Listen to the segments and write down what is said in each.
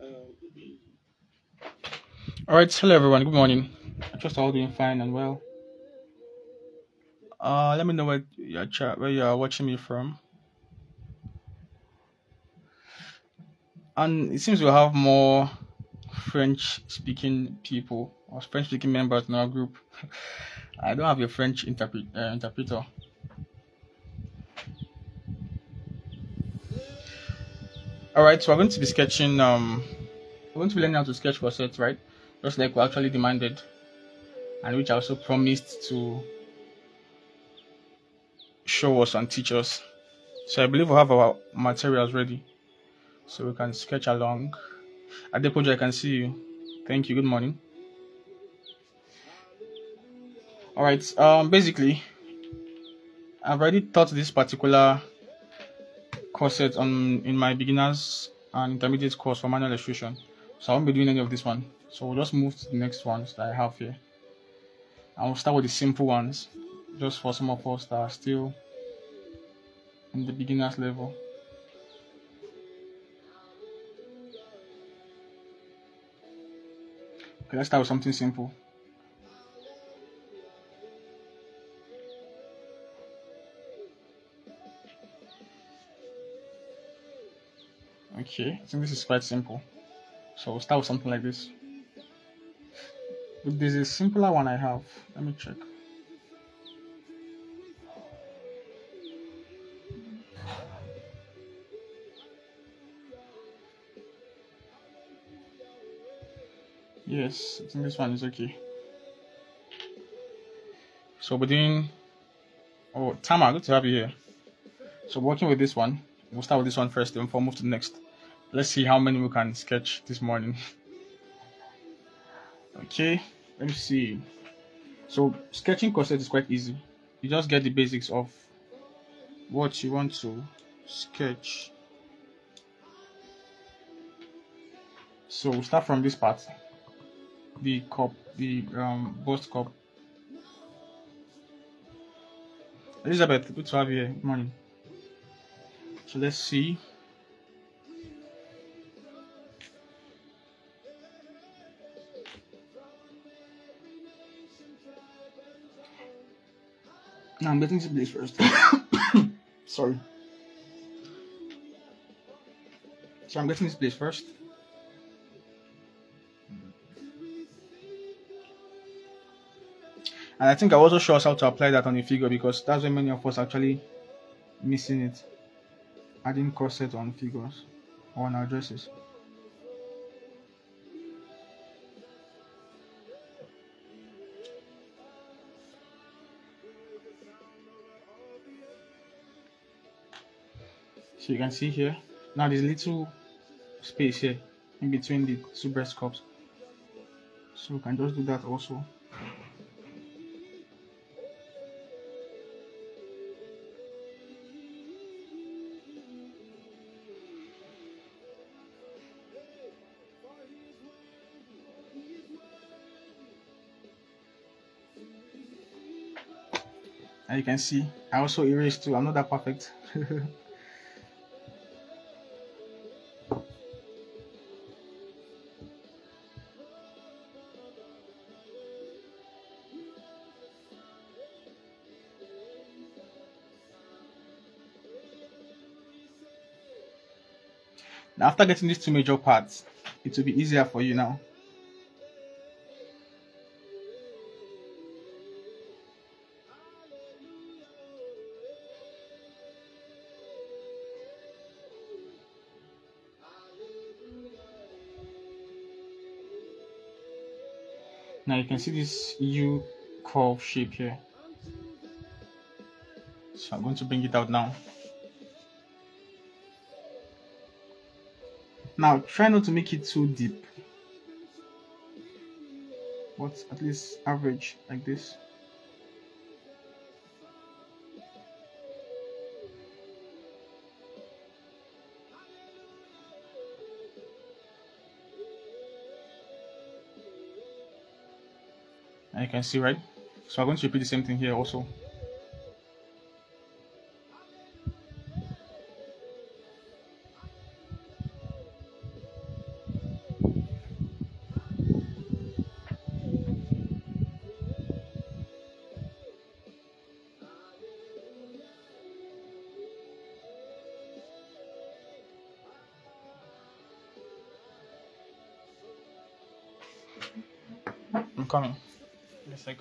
All right, hello everyone. Good morning. I trust all doing fine and well. Let me know where you are watching me from. And it seems we have more French-speaking people or French-speaking members in our group. I don't have a French interpreter. All right, so we're going to be sketching. We're going to be learning how to sketch corsets, right? Just like we actually demanded, and which I also promised to show us and teach us. So I believe we have our materials ready, so we can sketch along. Adepojo, I can see you. Thank you. Good morning. All right. Basically, I've already taught this particular corset on in my beginners and intermediate course for manual illustration, so I won't be doing any of this one. So we'll just move to the next ones that I have here. And we'll start with the simple ones, just for some of us that are still in the beginners level. Okay, let's start with something simple. Okay, I think this is quite simple. So we'll start with something like this. If there's a simpler one I have, let me check. Yes, I think this one is okay. So we're doing. Oh, Tama, good to have you here. So working with this one, we'll start with this one first, then we'll move to the next. Let's see how many we can sketch this morning. Okay, let me see. So sketching corset is quite easy. You just get the basics of what you want to sketch. So we'll start from this part, the cup, the bust cup. Elizabeth, good to have you here. Good morning. So let's see. Now I'm getting this place first. Sorry. So I'm getting this place first. And I think I also show us how to apply that on a figure, because that's where many of us actually missing it. Adding corset on figures or on our dresses. So you can see here, now there's a little space here in between the two breast cups. So we can just do that also. And you can see I also erased too. I'm not that perfect. Now after getting these two major parts, it will be easier for you now. Now you can see this U curve shape here. So I'm going to bring it out now. Now try not to make it too deep, but at least average like this. And you can see, right? So I'm going to repeat the same thing here also. coming. Give me a sec.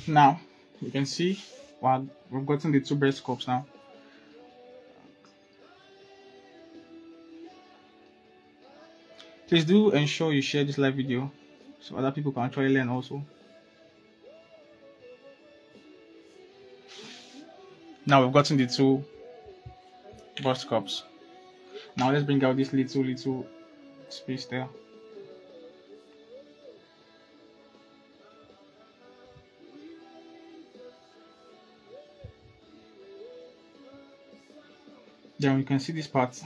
Now you can see, well, we've gotten the two breast cups now. Please do ensure you share this live video so other people can actually learn also. Now we've gotten the two breast cups. Now let's bring out this little space there. Then you can see this part.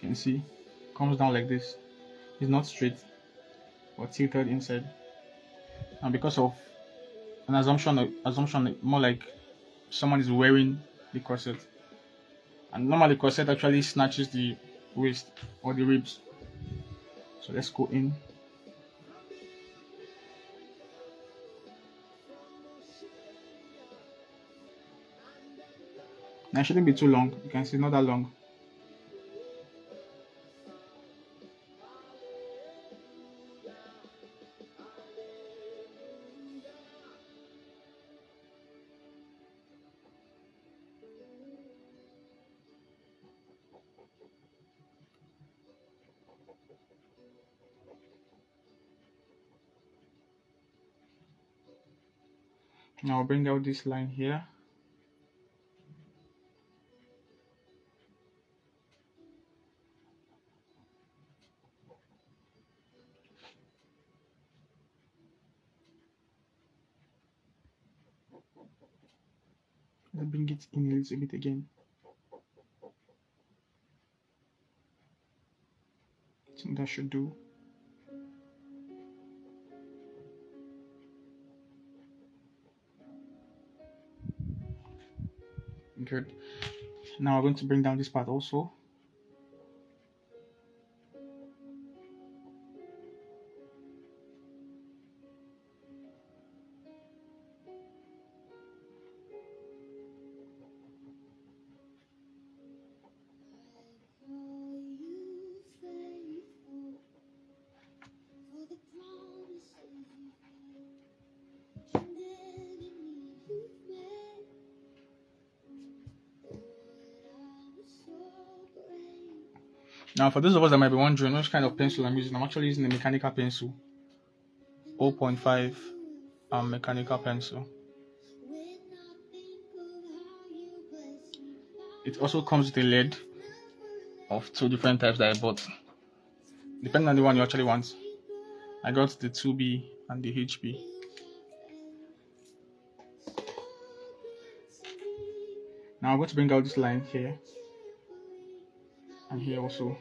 You can see comes down like this. It's not straight but tilted inside. And because of an assumption more like someone is wearing the corset. And normally corset actually snatches the waist or the ribs. So let's go in. Now it shouldn't be too long. You can see not that long. Now I'll bring out this line here. Let's bring it in a little bit again. I think that should do. Good. Now we're going to bring down this part also. Now, for those of us that might be wondering which kind of pencil I'm using, I'm actually using a mechanical pencil, 0.5 mechanical pencil. It also comes with a lead of two different types that I bought, depending on the one you actually want. I got the 2B and the HB. Now I'm going to bring out this line here and here also.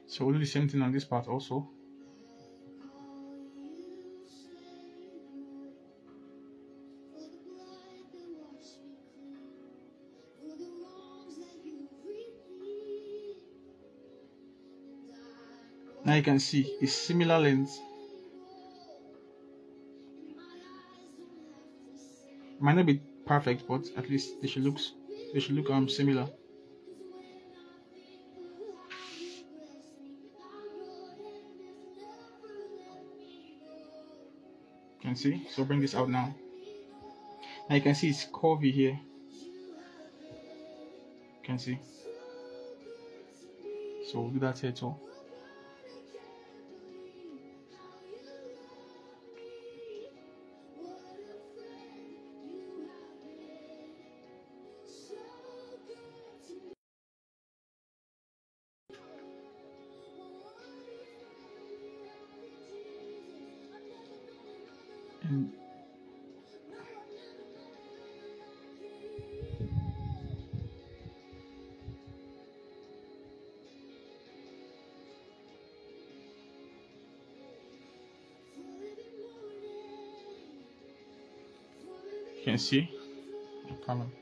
So we'll do the same thing on this part also. Now you can see it's similar length. Might not be perfect, but at least they should look similar. You can see. So bring this out now. Now you can see it's curvy here. You can see. So we'll do that here too. can see. Come on.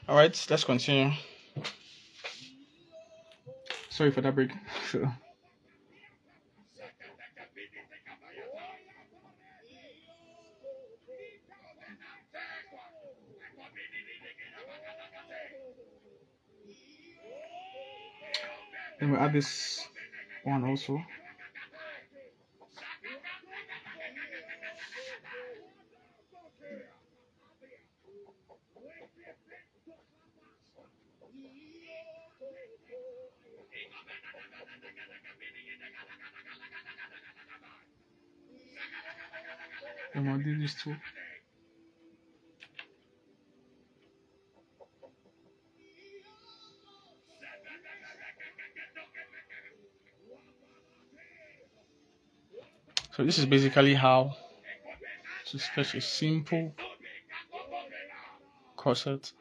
All right, let's continue. Sorry for that break. So, then we add this one also. And we'll do this too. So this is basically how to sketch a simple corset.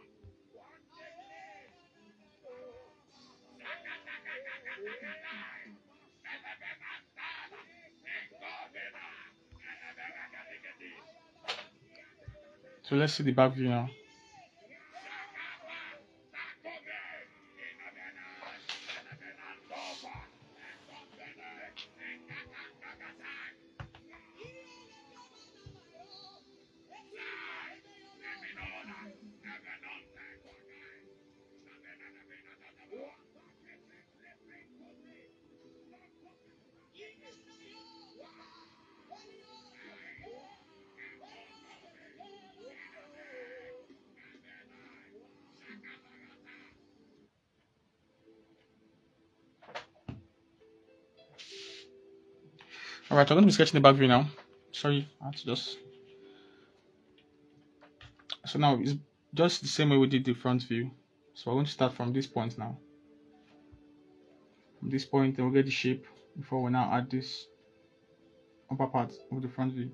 So let's see the back view now. Alright, I'm going to be sketching the back view now. Sorry, I had to just... So now it's just the same way we did the front view. So we're going to start from this point now. From this point, then we'll get the shape before we now add this upper part of the front view.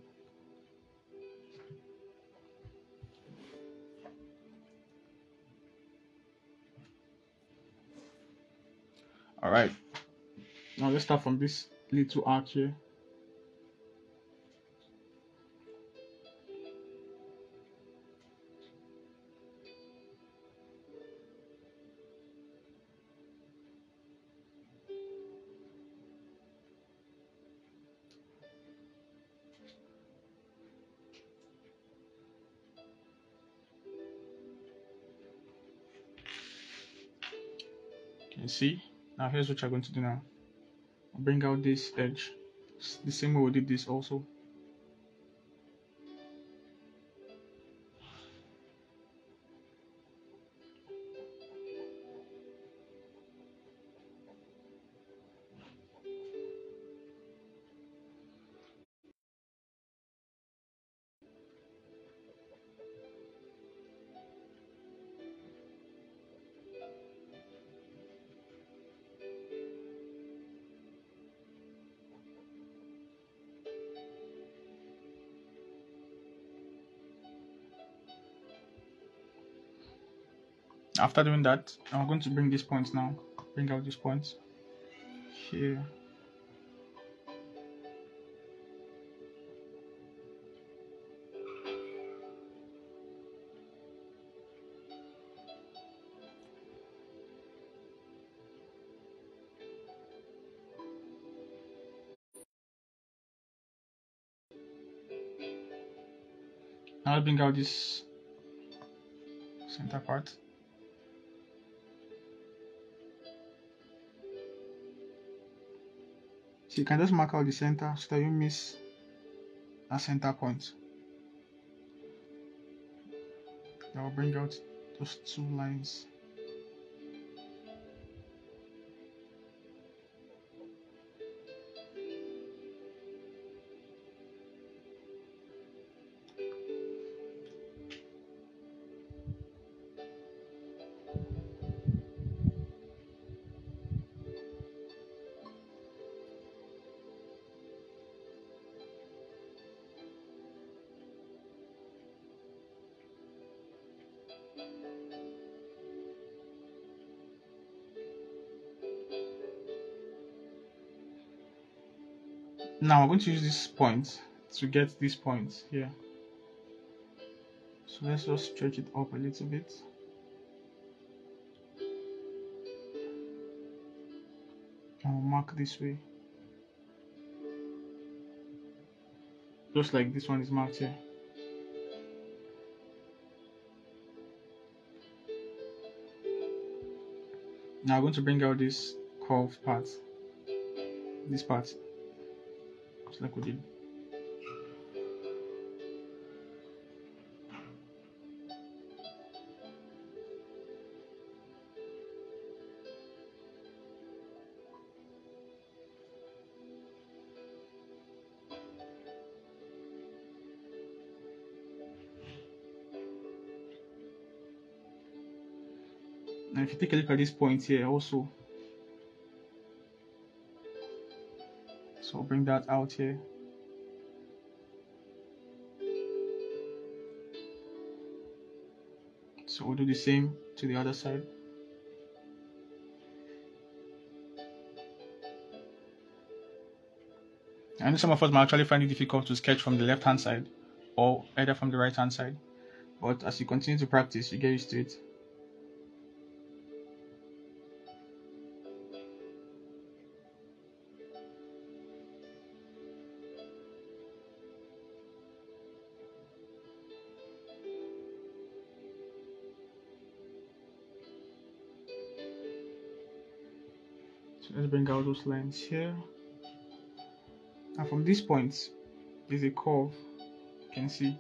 Alright, now let's start from this little arc here. You can see. Now here's what you're going to do now. Bring out this edge. It's the same way we did this also. After doing that, I'm going to bring these points now. Bring out these points here. Now I'll bring out this center part. So you can just mark out the center so that you miss a center point. I'll bring out those two lines. Now I'm going to use this point to get this point here. So let's just stretch it up a little bit. I'll mark this way. Just like this one is marked here. Now I'm going to bring out this curved part. This part. Just like we did. Now if you take a look at this point here also, so I'll bring that out here. So we'll do the same to the other side. I know some of us might actually find it difficult to sketch from the left hand side or either from the right hand side, but as you continue to practice, you get used to it. So let's bring out those lines here. And from this point, there's a curve. You can see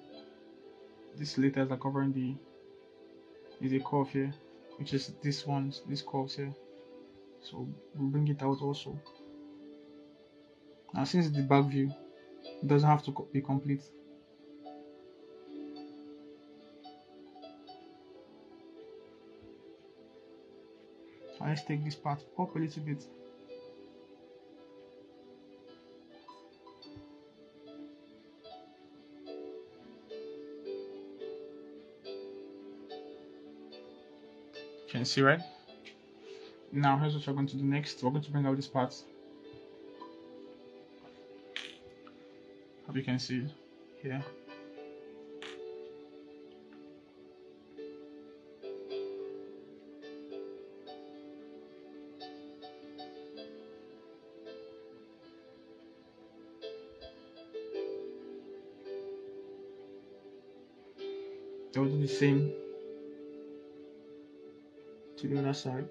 these letters are covering the. There's a curve here, which is these curves here. So we'll bring it out also. Now, since it's the back view, it doesn't have to be complete. Now let's take this part up a little bit. You can see, right? Now here's what we're going to do next. We're going to bring out this part. Hope you can see here. I'll do the same to the other side.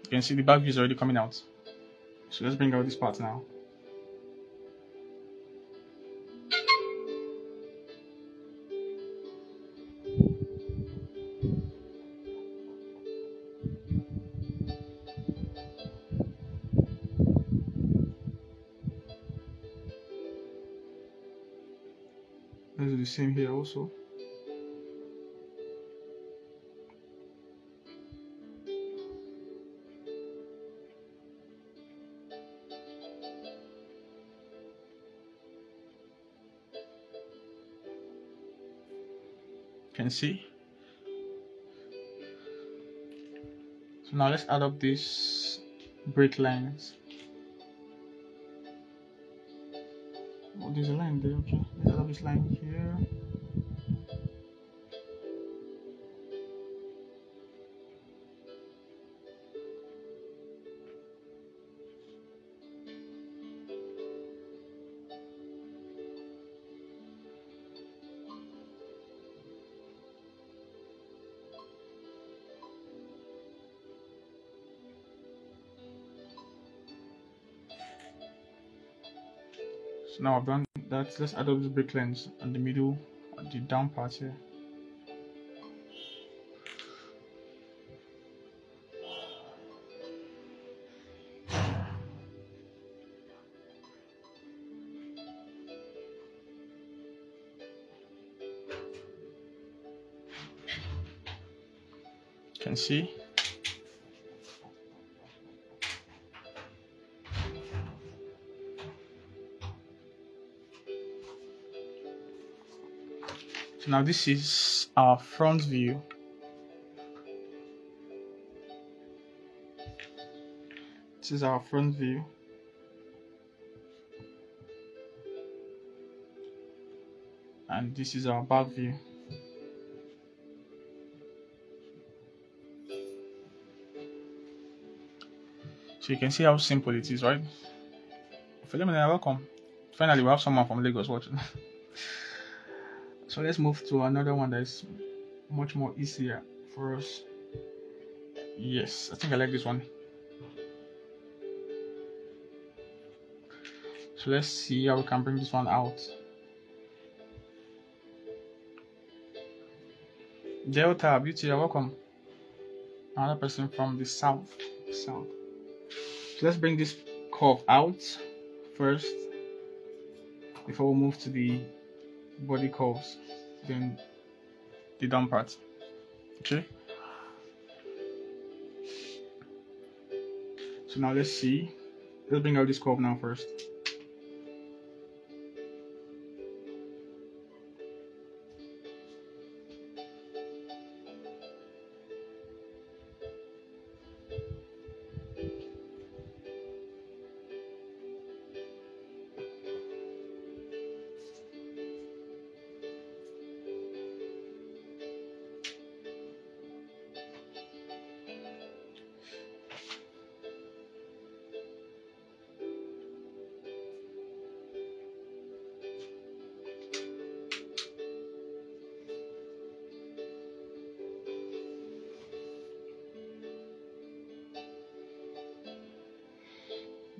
You can see the back view is already coming out. So let's bring out this part now. Let's do the same here also. You can see. So now let's add up these break lines. Oh, there's a line there. Okay, let's add up this line here. So now I've done that. Let's add up the break lines on the middle, on the down part here. can see. So now this is our front view. This is our front view. And this is our back view. So you can see how simple it is, right? Philomena, welcome. Finally, we have someone from Lagos watching. So let's move to another one that is much more easier for us. Yes, I think I like this one. So let's see how we can bring this one out. Delta, beauty, you're welcome. Another person from the south. So let's bring this curve out first before we move to the body curves, then the down part. Okay. So now let's see. Let's bring out this curve now first.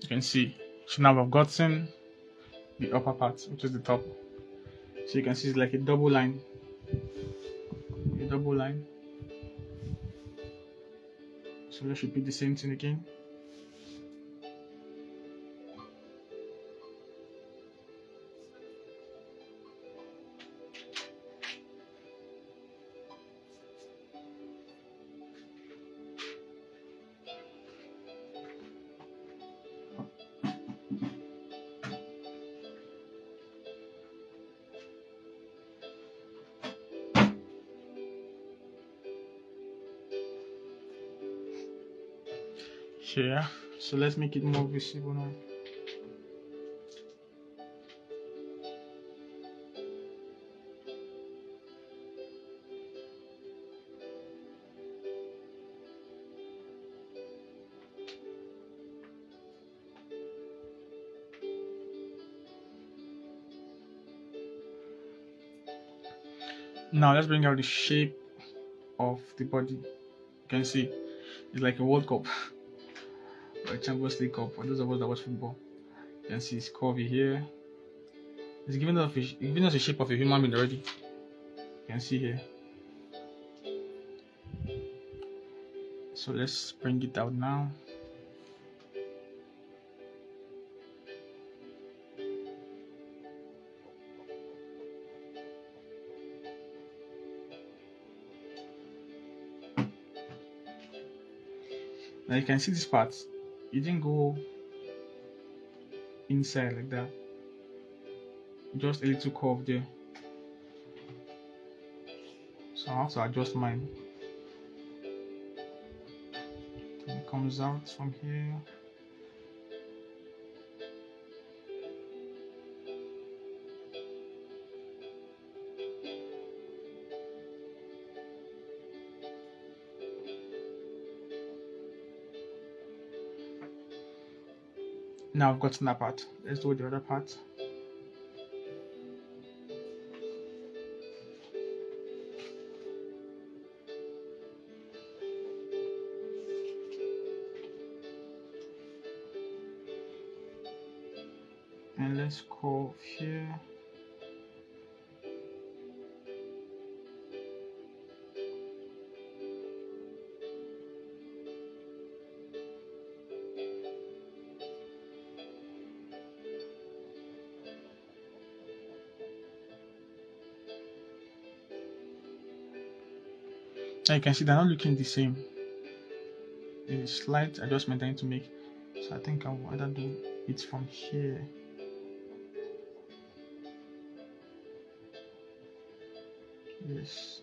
You can see. So now we've gotten the upper part, which is the top. So you can see it's like a double line. A double line. So let's repeat the same thing again. Here, so let's make it more visible now. Now let's bring out the shape of the body. You can see it's like a World Cup or a Champions League Cup for those of us that watch football. You can see it's curvy here. It's giving us a shape of a human being already. You can see here. So let's bring it out now. Now you can see this part. It didn't go inside like that. Just a little curve there. So I have to adjust mine. And it comes out from here. Now I've gotten that part. Let's do the other part. And let's curve here. Now you can see they're not looking the same. There's a slight adjustment I need to make. So I think I'll either do it from here. Yes.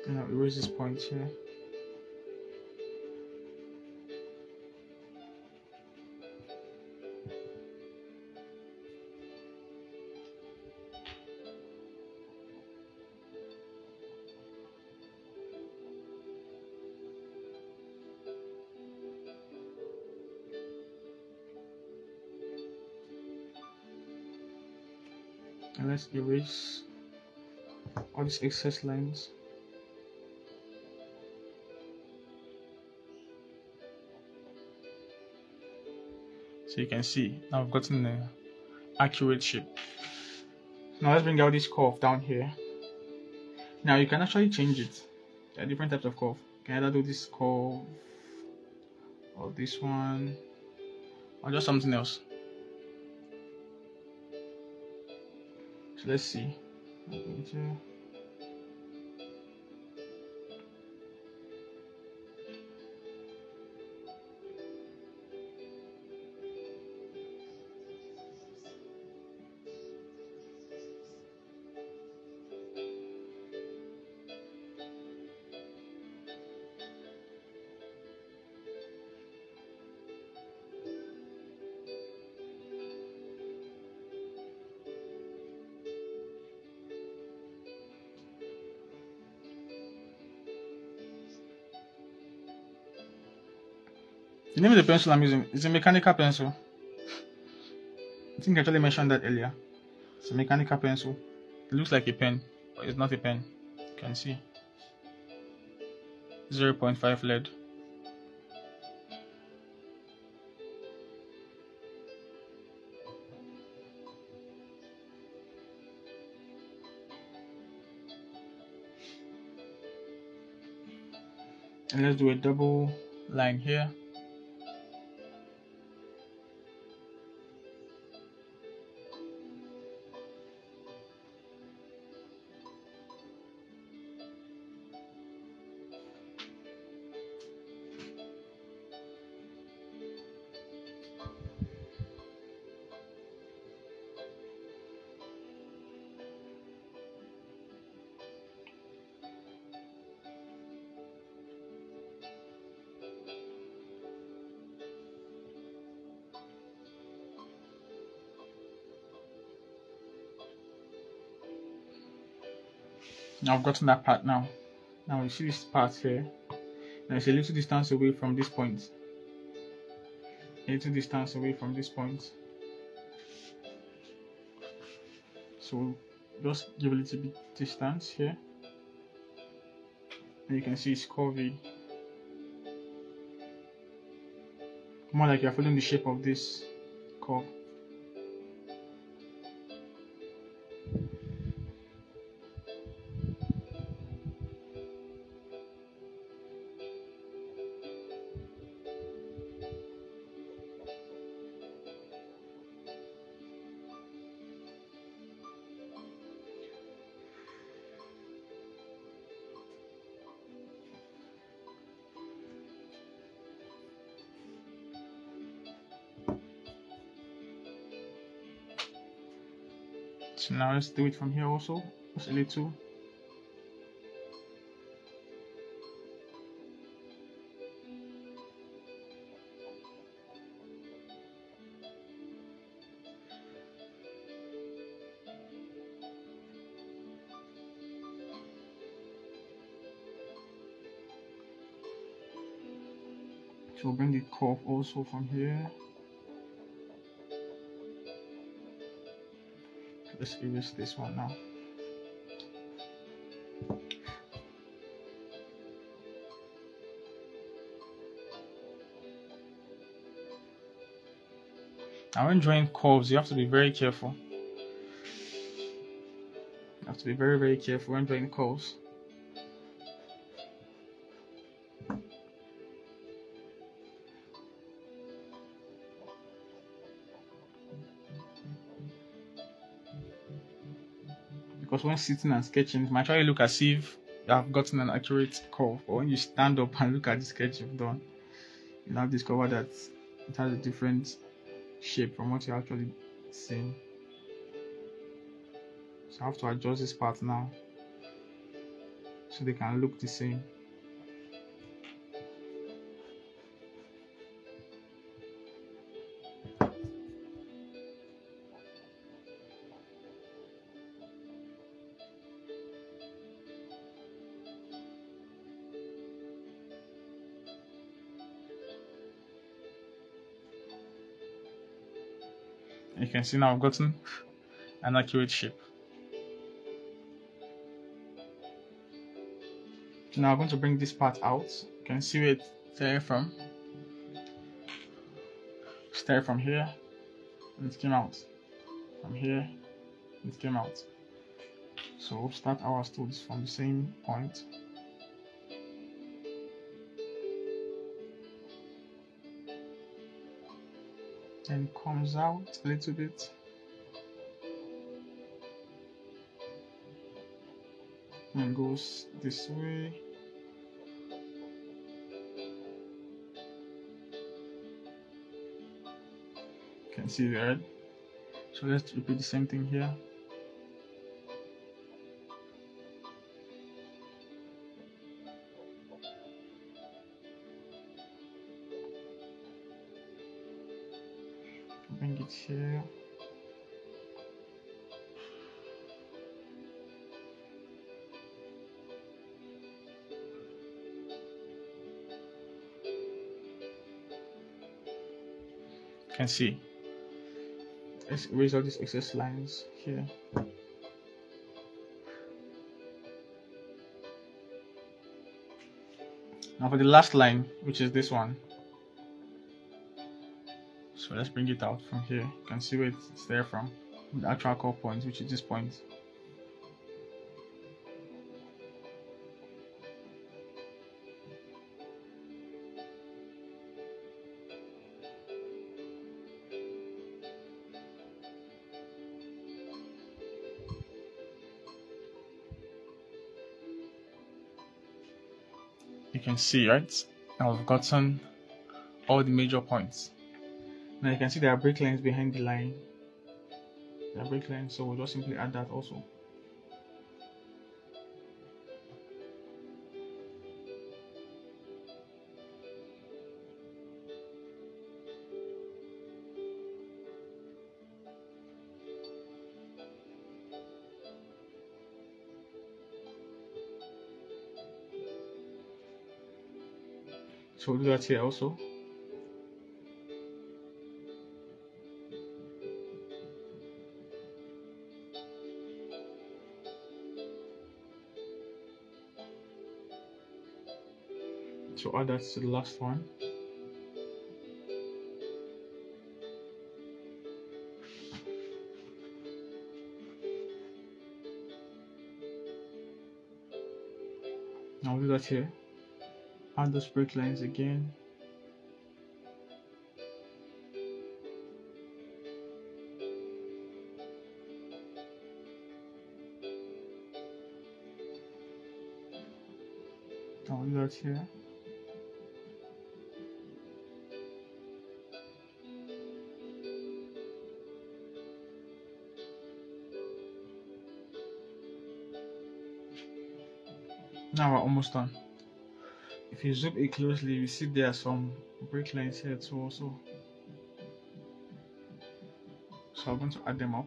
And I'll erase this point here. And let's erase all these excess lines. So you can see now I've gotten an accurate shape. Now let's bring out this curve down here. Now you can actually change it. There are different types of curve. You can either do this curve or this one or just something else. So let's see. The name of the pencil I'm using is a mechanical pencil. I think I actually mentioned that earlier. It's a mechanical pencil. It looks like a pen, but it's not a pen. You can see 0.5 lead. And let's do a double line here. Now I've gotten that part now. Now you see this part here. Now it's a little distance away from this point. A little distance away from this point. So just give a little bit distance here. And you can see it's curvy. More like you're following the shape of this curve. So now let's do it from here also, just a little. So we'll bring the curve also from here. Let's erase this one now. Now when drawing curves, you have to be very careful. You have to be very, very careful when drawing curves. Because when sitting and sketching, it might actually look as if you have gotten an accurate curve. But when you stand up and look at the sketch you've done, you now discover that it has a different shape from what you're actually seeing. So I have to adjust this part now so they can look the same. You can see now I've gotten an accurate shape. So now I'm going to bring this part out. You can see where it started from. Started from here and it came out. From here it came out. So we'll start our stools from the same point. Then it comes out a little bit. And goes this way. You can see the red. So let's repeat the same thing here. Bring it here. You can see. Let's erase all these excess lines here. Now for the last line, which is this one. So let's bring it out from here. You can see where it's there from. The actual core point, which is this point. You can see, right? Now I've gotten all the major points. Now you can see there are break lines behind the line. There are break lines, so we'll just simply add that also. So we'll do that here also. So add that to the last one. Now we'll do that here. Add those break lines again. Now we'll do that here. Now we're almost done. If you zoom it closely, you see there are some break lines here too also. So I'm going to add them up.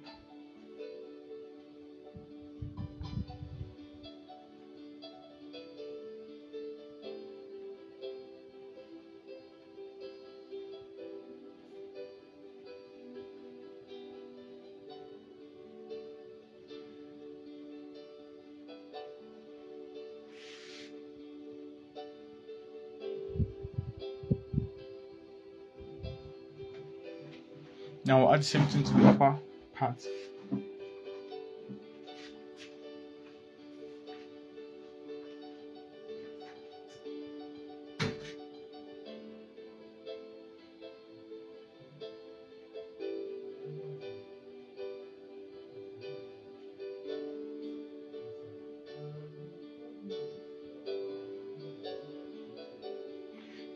Now we'll add the same thing to the upper part.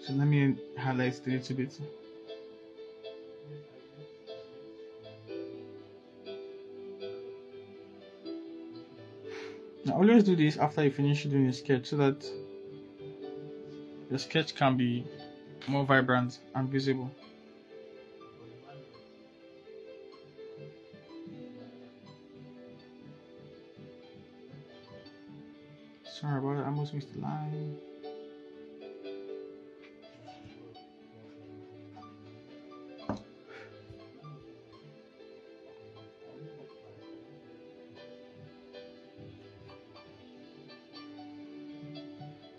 So let me highlight it a little bit. Now always do this after you finish doing your sketch so that the sketch can be more vibrant and visible. Sorry about it, I almost missed the line.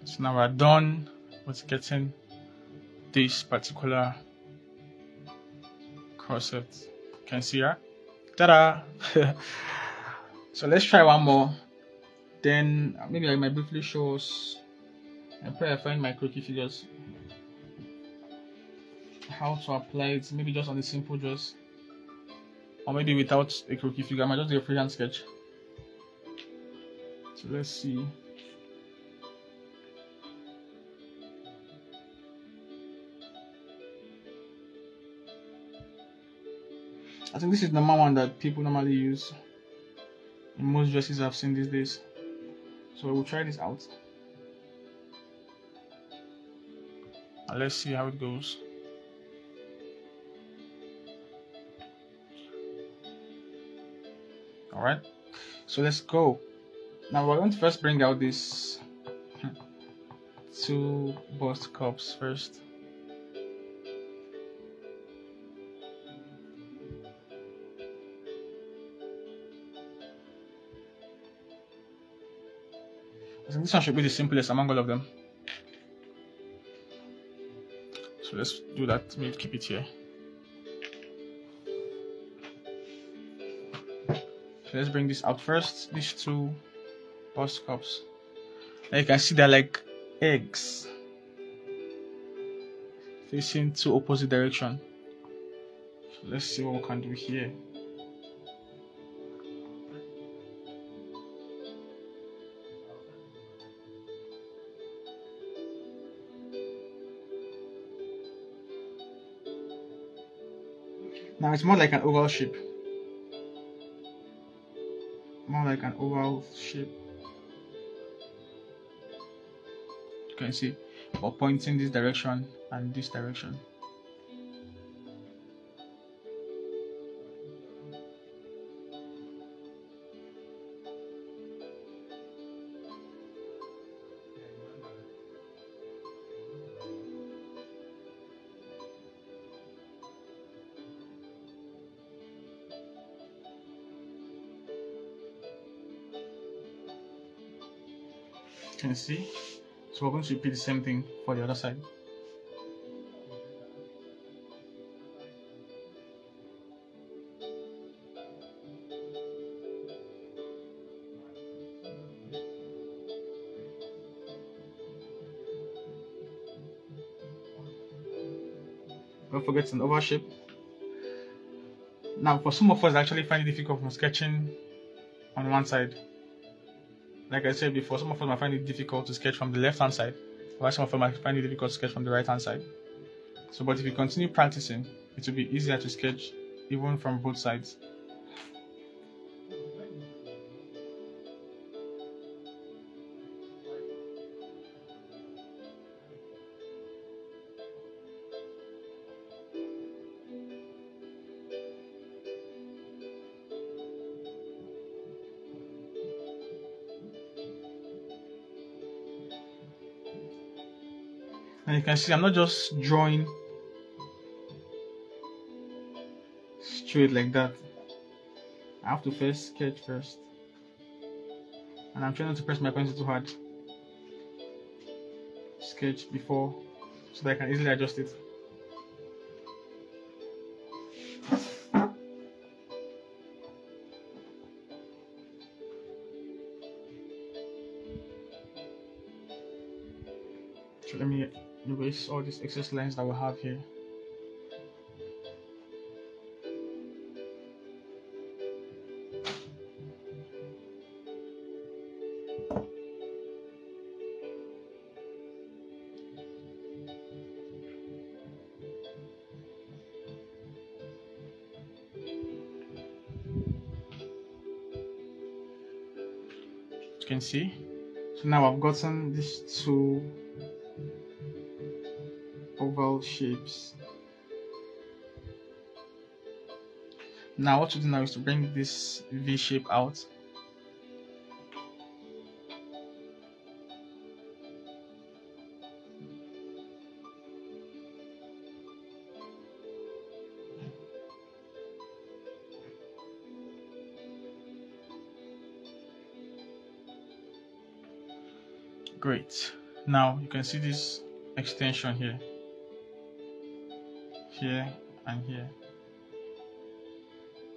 So now we're done with getting this particular corset. You can see her. Ta-da! So let's try one more. Then maybe I might briefly show us. I pray I find my croquis figures. How to apply it, maybe just on the simple dress, or maybe without a croquis figure. I might just do a freehand sketch. So let's see. I think this is the normal one that people normally use in most dresses I've seen these days. So we'll try this out. And let's see how it goes. Alright, so let's go. Now we're going to first bring out these two bust cups first. I think this one should be the simplest among all of them. So let's do that. We'll keep it here. So let's bring this out first. These two bust cups. Now you can see they're like eggs facing two opposite direction. So let's see what we can do here. Now it's more like an oval shape. More like an oval shape. You can see, but pointing this direction and this direction. You can see. So we're going to repeat the same thing for the other side. Don't forget it's an oval shape. Now for some of us actually find it difficult from sketching on one side. Like I said before, some of us might find it difficult to sketch from the left hand side, while some of us might find it difficult to sketch from the right hand side. So but if you continue practicing, it will be easier to sketch even from both sides. And you can see I'm not just drawing straight like that. I have to first sketch first. And I'm trying not to press my pencil too hard. Sketch before, so that I can easily adjust it. So let me erase all these excess lines that we have here. can see. So now I've gotten these two oval shapes. Now what to do now is to bring this V shape out. Great. Now you can see this extension here, here and here.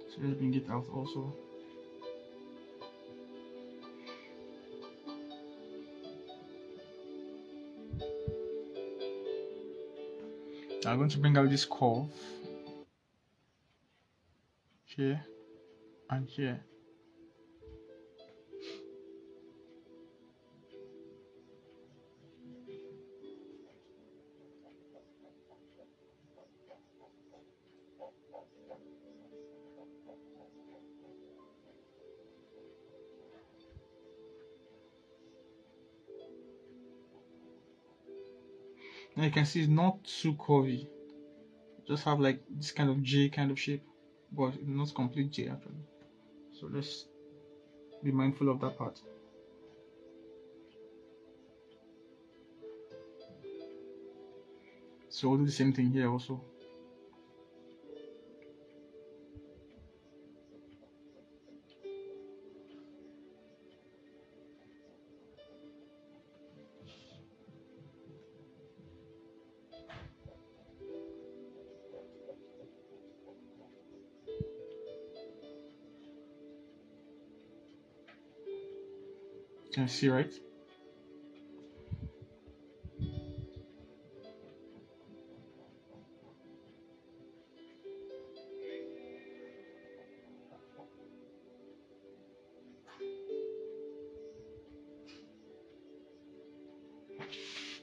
So let's bring it out also. Now I'm going to bring out this curve here and here. Now you can see it's not too curvy. Just have like this kind of J kind of shape, but not complete J actually. So let's be mindful of that part. So we'll do the same thing here also. Can you see, right?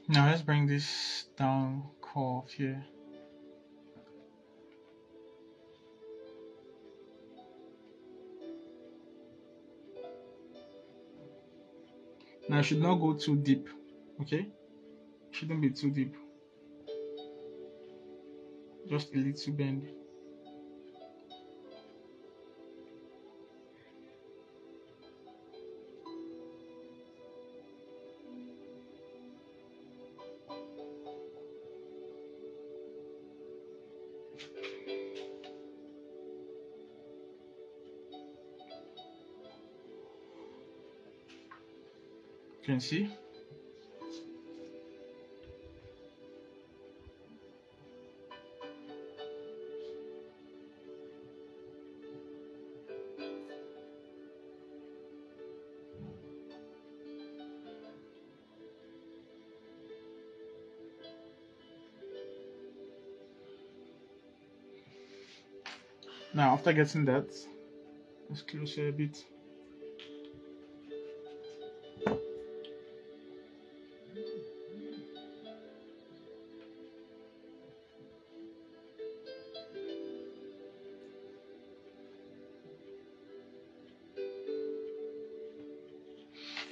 Now let's bring this down curve here. Now it should not go too deep, okay? It shouldn't be too deep. Just a little bend. You can see. Now after getting that, let's close it a bit.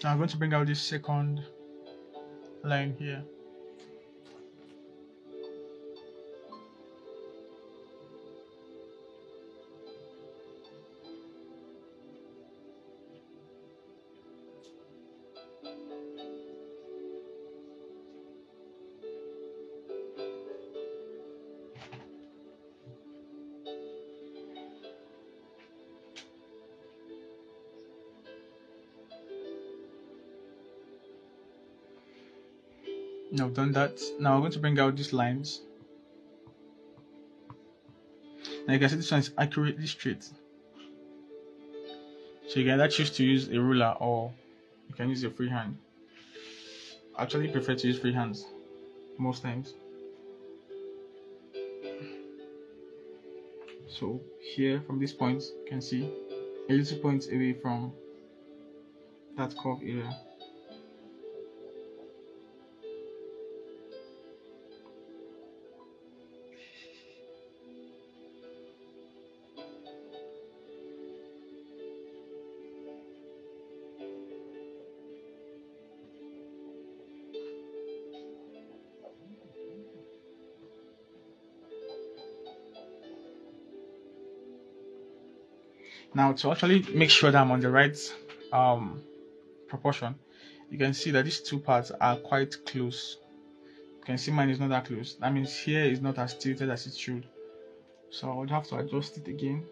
Now I'm going to bring out this second line here. Now I've done that. Now I'm going to bring out these lines. Now you can see this one is accurately straight. So you can either choose to use a ruler or you can use your free hand. I actually prefer to use free hands most times. So here from this point you can see a little point away from that curve area. Now, to actually make sure that I'm on the right um, proportion, you can see that these two parts are quite close. You can see mine is not that close. That means here is not as tilted as it should. So I would have to adjust it again.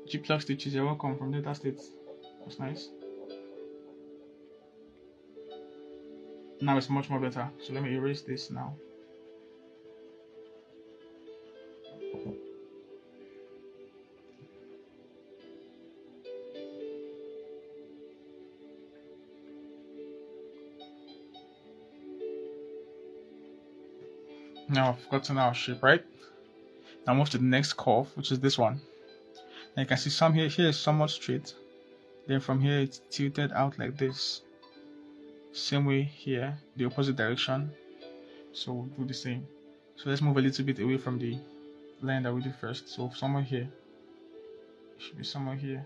G-plug stitches, you're welcome from Delta State. That's nice. Now it's much more better. So let me erase this now. Now I've gotten our shape, right? Now move to the next curve, which is this one. And you can see some here is somewhat straight. Then from here it's tilted out like this. Same way here, the opposite direction. So we'll do the same. So let's move a little bit away from the line that we did first. So somewhere here. It should be somewhere here.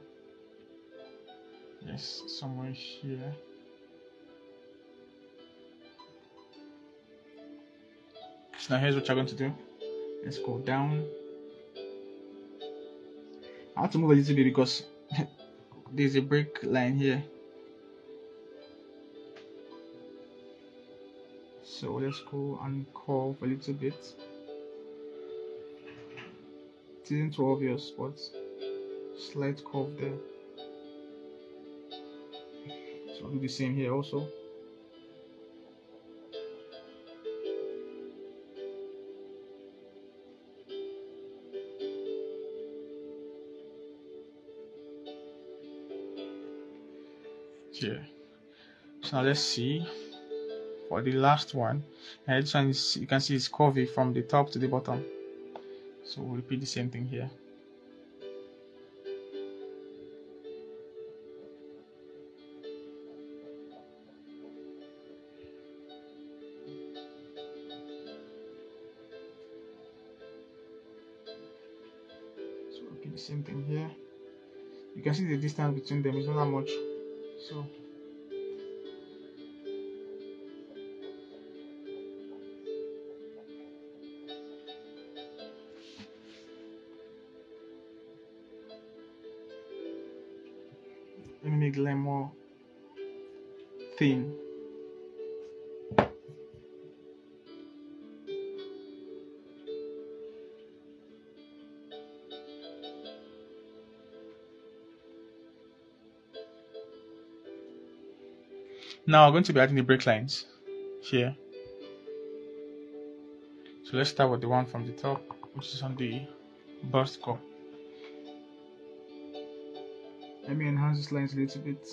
Yes, somewhere here. So now here's what you're going to do. Let's go down. I have to move a little bit because there's a break line here. So let's go and curve a little bit. It isn't too obvious, but slight curve there. So I'll do the same here also. Here. So now let's see for the last one. And this one is, you can see it's curvy from the top to the bottom. So we'll repeat the same thing here. So we'll repeat the same thing here. You can see the distance between them is not that much. So let me make the line more thin. Now I'm going to be adding the break lines here. So let's start with the one from the top, which is on the bust cup. Let me enhance this lines a little bit.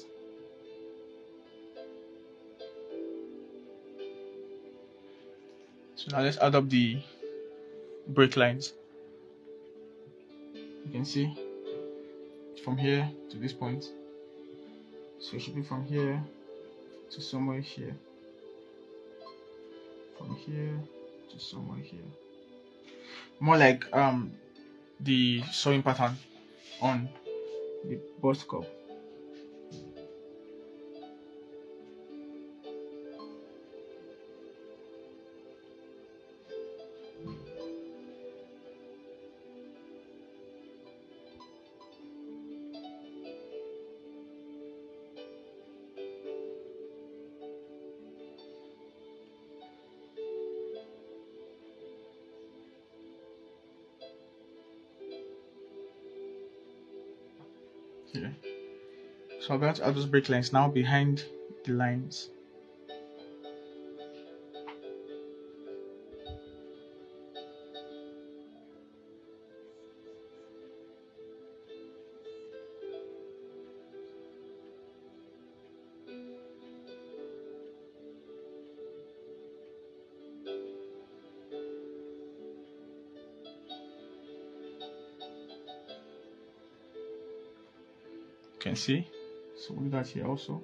So now let's add up the break lines. You can see from here to this point. So it should be from here to somewhere here. From here to somewhere here. More like the sewing pattern on the bust cup. Here. So I'm going to add those break lines now behind the lines. You can see, so we'll do that here also.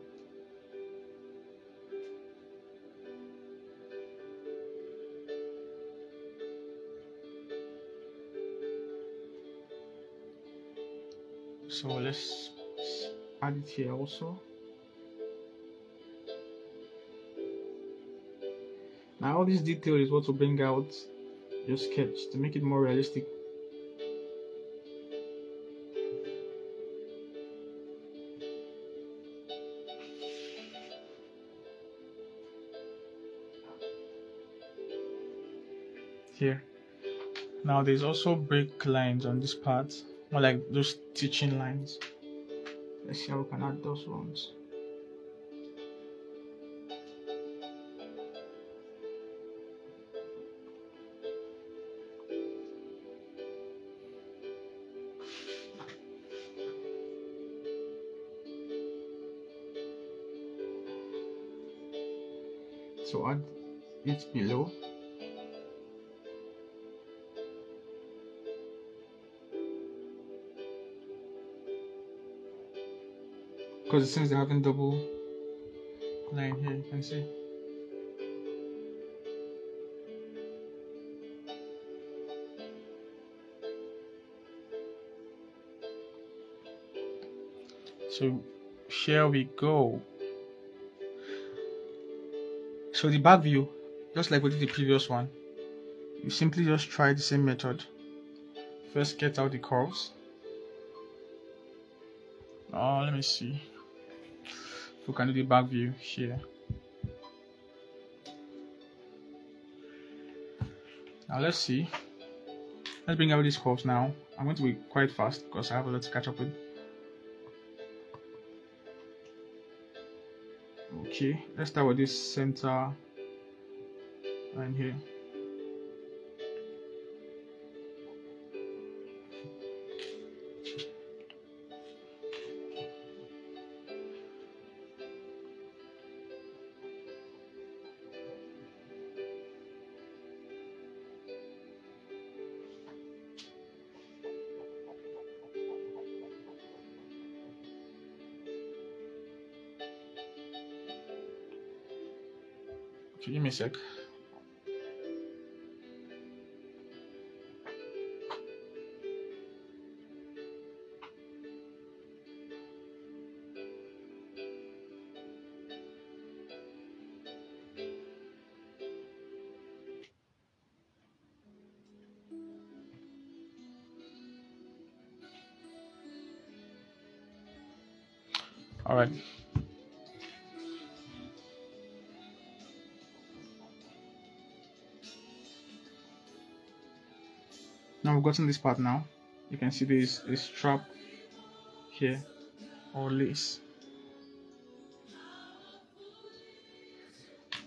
So let's add it here also. And all this detail is what will bring out your sketch to make it more realistic. Here. Now there's also break lines on this part, more like those stitching lines. Let's see how we can add those ones. So add it below. Because since they're having double line here, you can see. So here we go. So the back view, just like we did the previous one, you simply just try the same method. First get out the curves. Let me see if we can do the back view here. Now let's see. Let's bring out these curves now. I'm going to be quite fast because I have a lot to catch up with. Okay, let's start with this center line here. Okay, give me a sec. All right. Now we've gotten this part now. You can see this strap here or lace.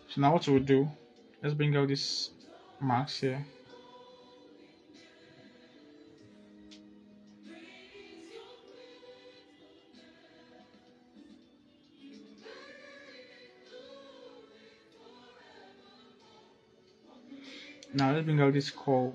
So now what we'll do, let's bring out this marks here. Now let's bring out this curve.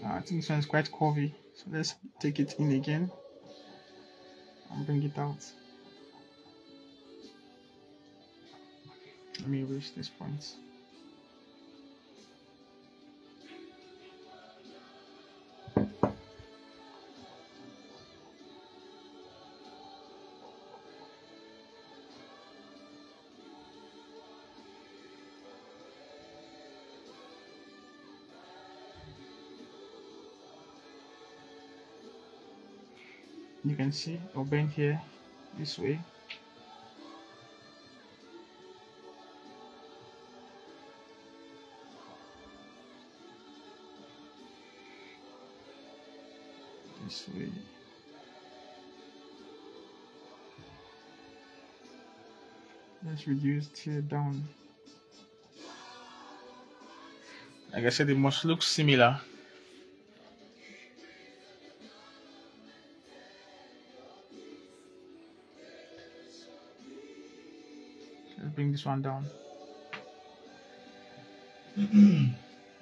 I think this one is quite curvy, so let's take it in again and bring it out. Let me erase this point. You can see I'll bend here this way. This way. Let's reduce it here down. Like I said, it must look similar. bring this one down.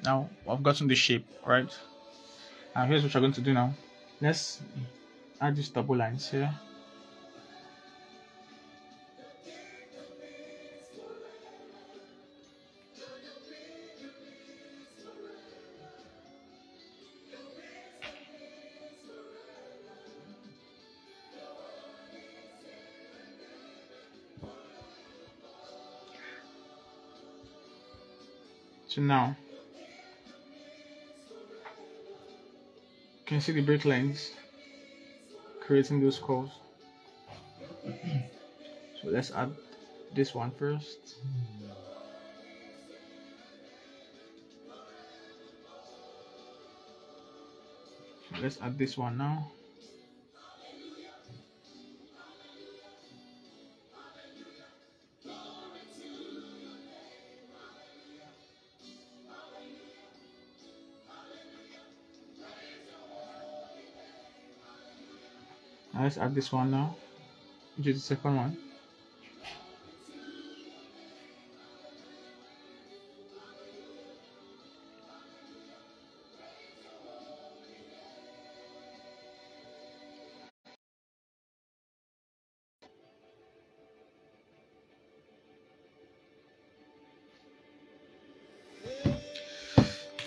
Now I've gotten the shape, right? And here's what you're going to do now. Let's add these double lines here. So now you can see the break lines creating those curves. So let's add this one first. So let's add this one now. Now let's add this one now, which is the second one.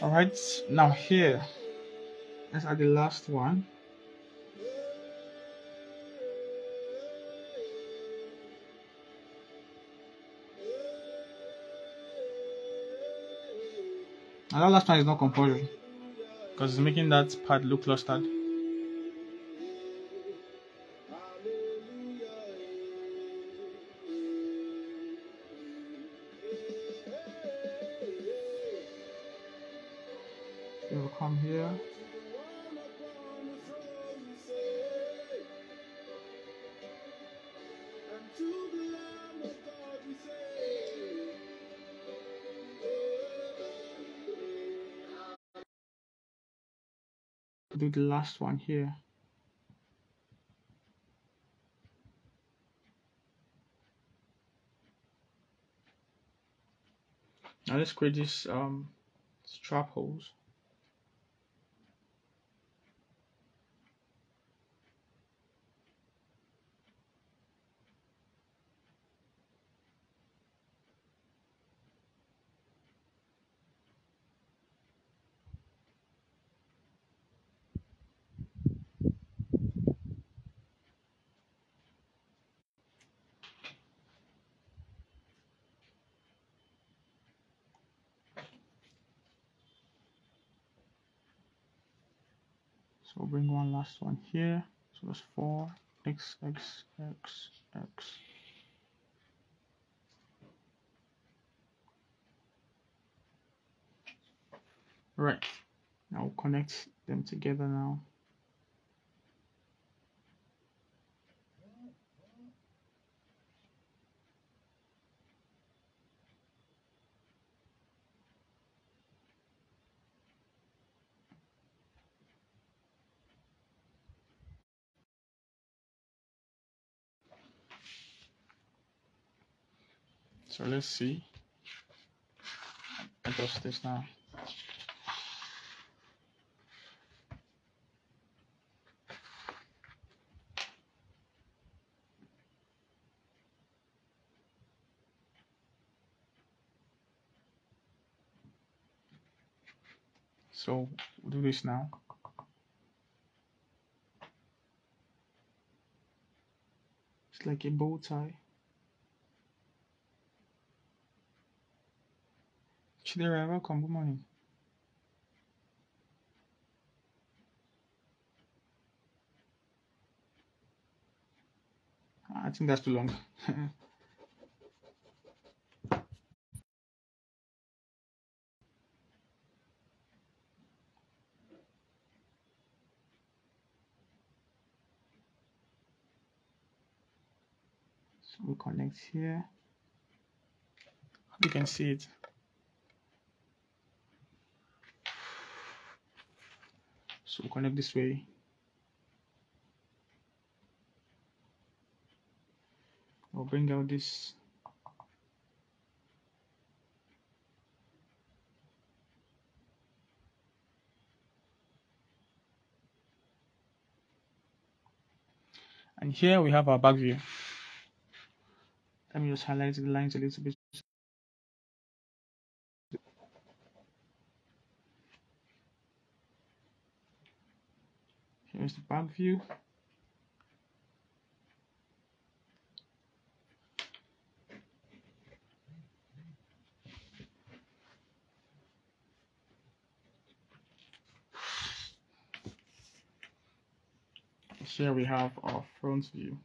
Alright, now here, let's add the last one. And that last one is not compulsory because it's making that part look clustered. It will come here. Do the last one here. Now let's create these strap holes. So we'll bring one last one here. So that's 4 x x x x. Right. Now we'll connect them together now. So let's see. Adjust this now. So we'll do this now. It's like a bow tie. Chidera, welcome. Good morning. I think that's too long. So we'll connect here. You can see it. So we'll connect this way. I'll bring out this And here we have our back view. Let me just highlight the lines a little bit. Here's the back view. Here we have our front view.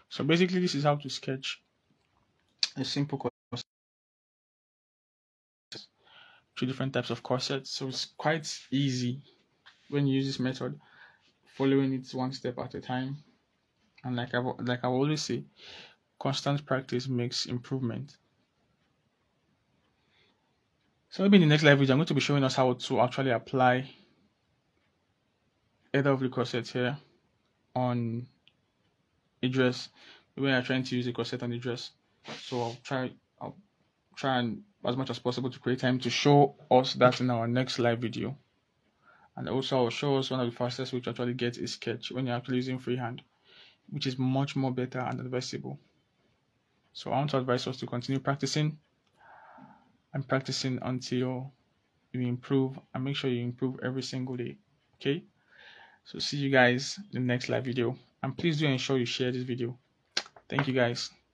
So basically, this is how to sketch a simple corset, 2 different types of corsets. So it's quite easy when you use this method, following it one step at a time. And like I always say, constant practice makes improvement. So maybe in the next live video, I'm going to be showing us how to actually apply either of the corsets here on a dress when you're trying to use a corset on a dress. So I'll try and as much as possible to create time to show us that in our next live video. And also I'll show us one of the fastest way to actually get a sketch when you're actually using freehand, which is much more better and advisable. So I want to advise us to continue practicing and practicing until you improve, and make sure you improve every single day. Okay, so see you guys in the next live video, and please do ensure you share this video. Thank you guys.